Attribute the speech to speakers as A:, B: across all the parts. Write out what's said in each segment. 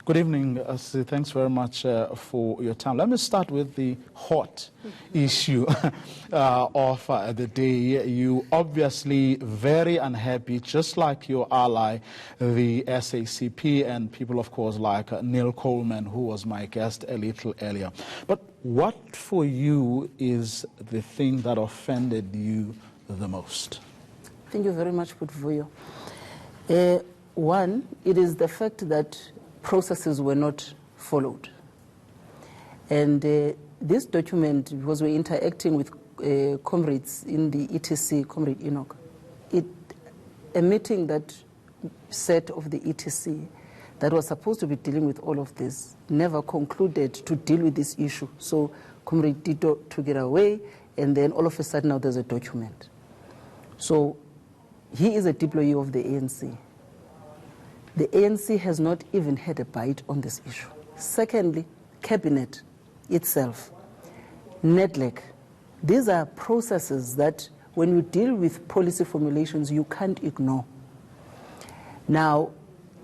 A: Good evening, Sue. Thanks very much for your time. Let me start with the hot issue of the day. You obviously very unhappy, just like your ally, the SACP, and people, of course, like Neil Coleman, who was my guest a little earlier. But what for you is the thing that offended you the most?
B: Thank you very much, Putvuyo. One, it is the fact that processes were not followed. And this document, because we're interacting with comrades in the ETC, Comrade Enoch, a meeting that set of the ETC that was supposed to be dealing with all of this never concluded to deal with this issue. So Comrade Tito took it away, and then all of a sudden now there's a document. So he is a deployee of the ANC. The ANC has not even had a bite on this issue. Secondly, Cabinet itself, NEDLEC. These are processes that when you deal with policy formulations, you can't ignore. Now,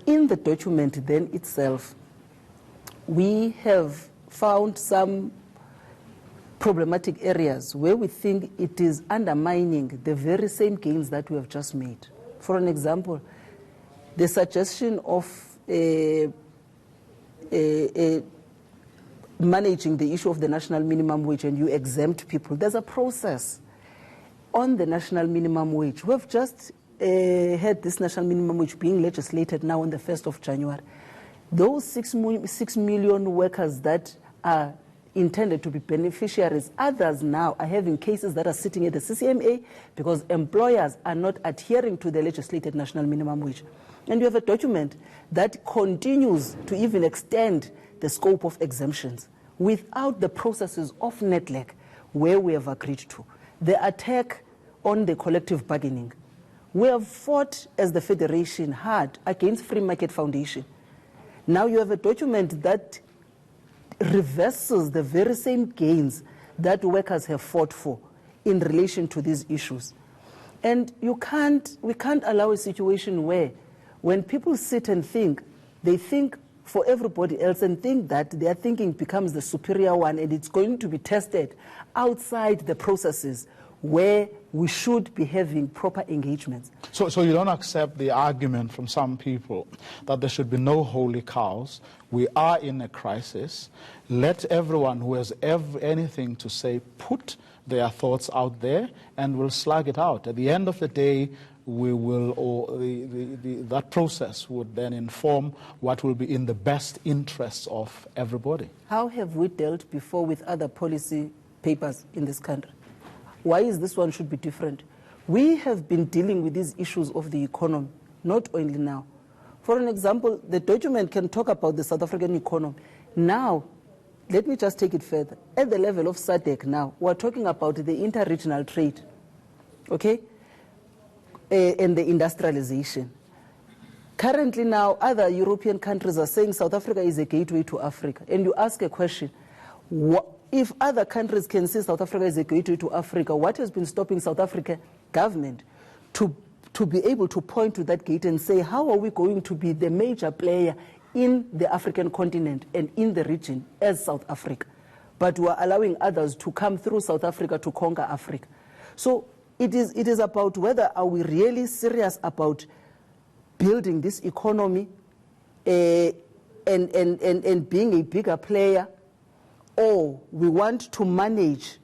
B: in the document then itself, we have found some problematic areas where we think it is undermining the very same gains that we have just made. For an example, the suggestion of managing the issue of the national minimum wage and you exempt people. There's a process on the national minimum wage. We've just had this national minimum wage being legislated now on the 1st of January. Those 6 million workers that are intended to be beneficiaries, others now are having cases that are sitting at the CCMA because employers are not adhering to the legislated national minimum wage. And you have a document that continues to even extend the scope of exemptions without the processes of NEDLEC where we have agreed to. The attack on the collective bargaining. We have fought as the Federation hard against Free Market Foundation. Now you have a document that reverses the very same gains that workers have fought for in relation to these issues. And we can't allow a situation where when people sit and think, they think for everybody else and think that their thinking becomes the superior one and it's going to be tested outside the processes where we should be having proper engagements.
A: So you don't accept the argument from some people that there should be no holy cows. We are in a crisis. Let everyone who has anything to say put their thoughts out there and we'll slug it out. At the end of the day, we will, or that process would then inform what will be in the best interests of everybody.
B: How have we dealt before with other policy papers in this country? Why is this one should be different? We have been dealing with these issues of the economy, not only now. For an example, the document can talk about the South African economy. Now, let me just take it further. At the level of SADC now, we're talking about the inter-regional trade, okay? And the industrialization. Currently now, other European countries are saying South Africa is a gateway to Africa. And you ask a question, if other countries can see South Africa as a gateway to Africa, what has been stopping South African government to be able to point to that gate and say, how are we going to be the major player in the African continent and in the region as South Africa? But we are allowing others to come through South Africa to conquer Africa. So it is about whether are we really serious about building this economy and being a bigger player, or we want to manage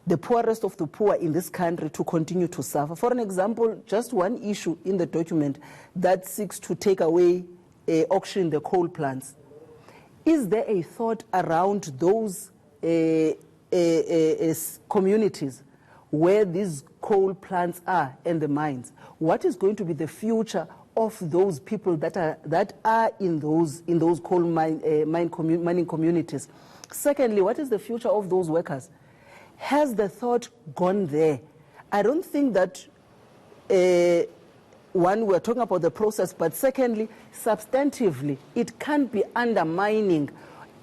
B: the poorest of the poor in this country to continue to suffer. For an example, just one issue in the document that seeks to take away, auction the coal plants. Is there a thought around those communities where these coal plants are and the mines? What is going to be the future of those people that are in those coal mining communities? Secondly, what is the future of those workers? Has the thought gone there? I don't think that, one, we're talking about the process, but secondly, substantively, it can't be undermining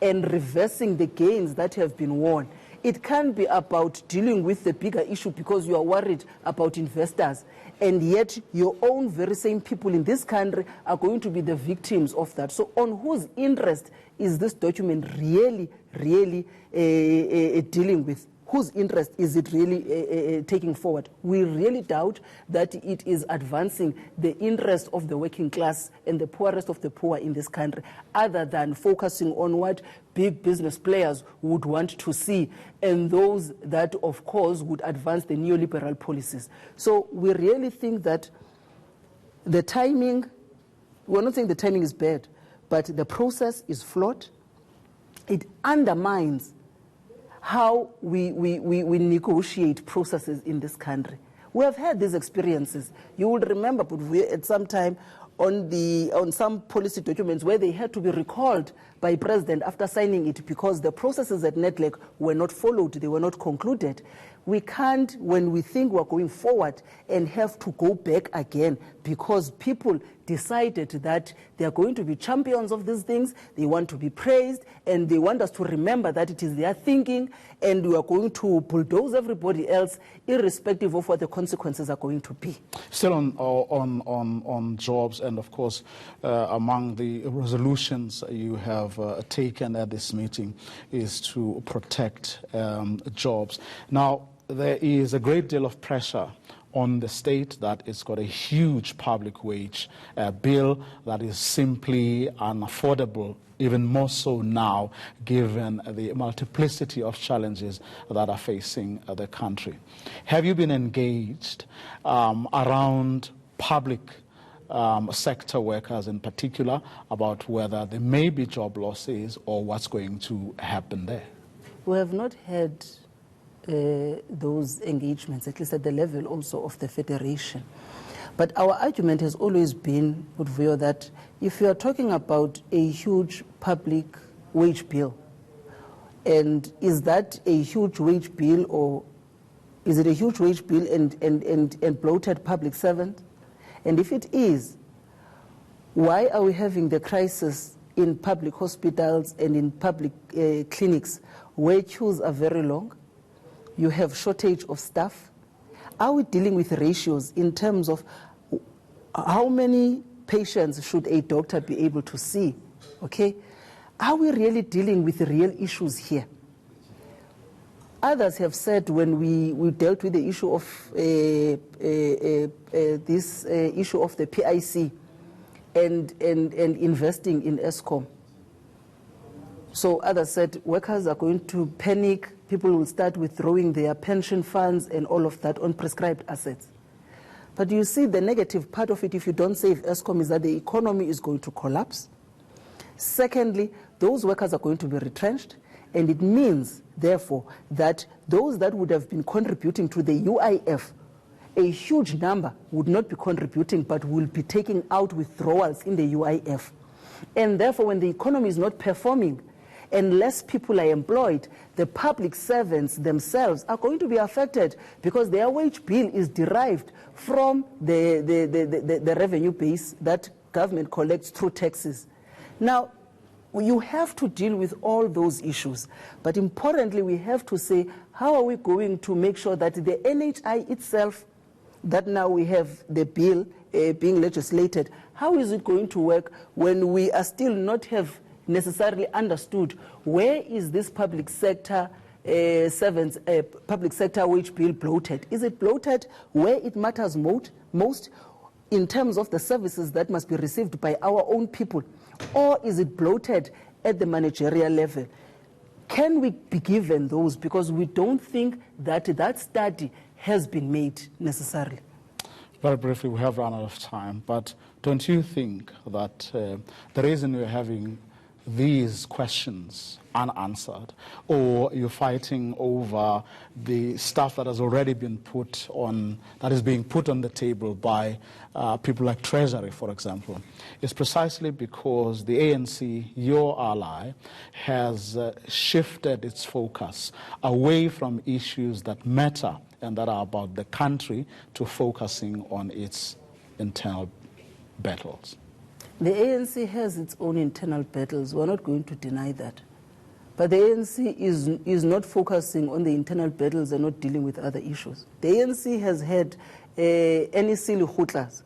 B: and reversing the gains that have been won. It can't be about dealing with the bigger issue because you are worried about investors, and yet your own very same people in this country are going to be the victims of that. So on whose interest is this document really dealing with? Whose interest is it really taking forward? We really doubt that it is advancing the interest of the working class and the poorest of the poor in this country, other than focusing on what big business players would want to see, and those that, of course, would advance the neoliberal policies. So we really think that the timing, we're not saying the timing is bad, but the process is flawed. It undermines how we negotiate processes in this country. We have had these experiences. You will remember, but at some time on some policy documents where they had to be recalled by president after signing it because the processes at NEDLAC were not followed, they were not concluded. We can't, when we think we're going forward, and have to go back again because people decided that they are going to be champions of these things, they want to be praised, and they want us to remember that it is their thinking, and we are going to bulldoze everybody else irrespective of what the consequences are going to be.
A: Still on jobs, and of course among the resolutions you have taken at this meeting is to protect jobs. Now, there is a great deal of pressure on the state that it's got a huge public wage bill that is simply unaffordable, even more so now given the multiplicity of challenges that are facing the country. Have you been engaged around public sector workers in particular about whether there may be job losses or what's going to happen there?
B: We have not had those engagements, at least at the level also of the Federation. But our argument has always been, Udvuyo, that if you are talking about a huge public wage bill, and is that a huge wage bill, or is it a huge wage bill and bloated public servant? And if it is, why are we having the crisis in public hospitals and in public clinics where queues are very long? You have shortage of staff. Are we dealing with ratios in terms of how many patients should a doctor be able to see? Okay? Are we really dealing with real issues here? Others have said when we dealt with the issue of this issue of the PIC and investing in ESCOM. So others said workers are going to panic, people will start withdrawing their pension funds and all of that on prescribed assets. But you see the negative part of it, if you don't save ESCOM, is that the economy is going to collapse. Secondly, those workers are going to be retrenched, and it means, therefore, that those that would have been contributing to the UIF, a huge number would not be contributing but will be taking out withdrawals in the UIF. And therefore, when the economy is not performing and less people are employed, the public servants themselves are going to be affected because their wage bill is derived from the revenue base that government collects through taxes. Now, you have to deal with all those issues. But importantly, we have to say, how are we going to make sure that the NHI itself, that now we have the bill being legislated, how is it going to work when we are still not have necessarily understood where is this public sector public sector wage bill bloated? Is it bloated where it matters most in terms of the services that must be received by our own people? Or is it bloated at the managerial level? Can we be given those? Because we don't think that that study has been made necessarily.
A: Very briefly, we have run out of time, but don't you think that the reason we're having these questions unanswered, or you're fighting over the stuff that has already been put on, that is being put on the table by people like Treasury, for example, is precisely because the ANC, your ally, has shifted its focus away from issues that matter and that are about the country to focusing on its internal battles?
B: The ANC has its own internal battles. We're not going to deny that. But the ANC is not focusing on the internal battles and not dealing with other issues. The ANC has had any silly khutlas.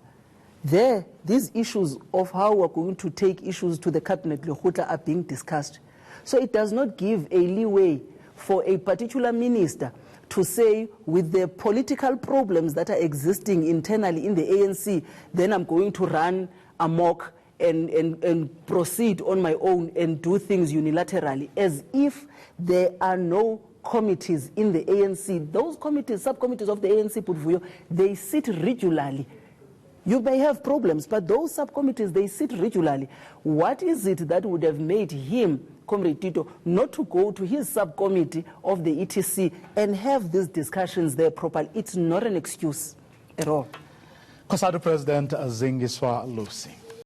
B: There, these issues of how we're going to take issues to the cabinet khutla are being discussed. So it does not give a leeway for a particular minister to say, with the political problems that are existing internally in the ANC, then I'm going to run amok and proceed on my own and do things unilaterally, as if there are no committees in the ANC. Those committees, subcommittees of the ANC, Putvuyo, they sit regularly. You may have problems, but those subcommittees, they sit regularly. What is it that would have made him, Comrade Tito, not to go to his subcommittee of the ETC and have these discussions there properly? It's not an excuse at all.
A: Cosatu President Zingiswa Lucy.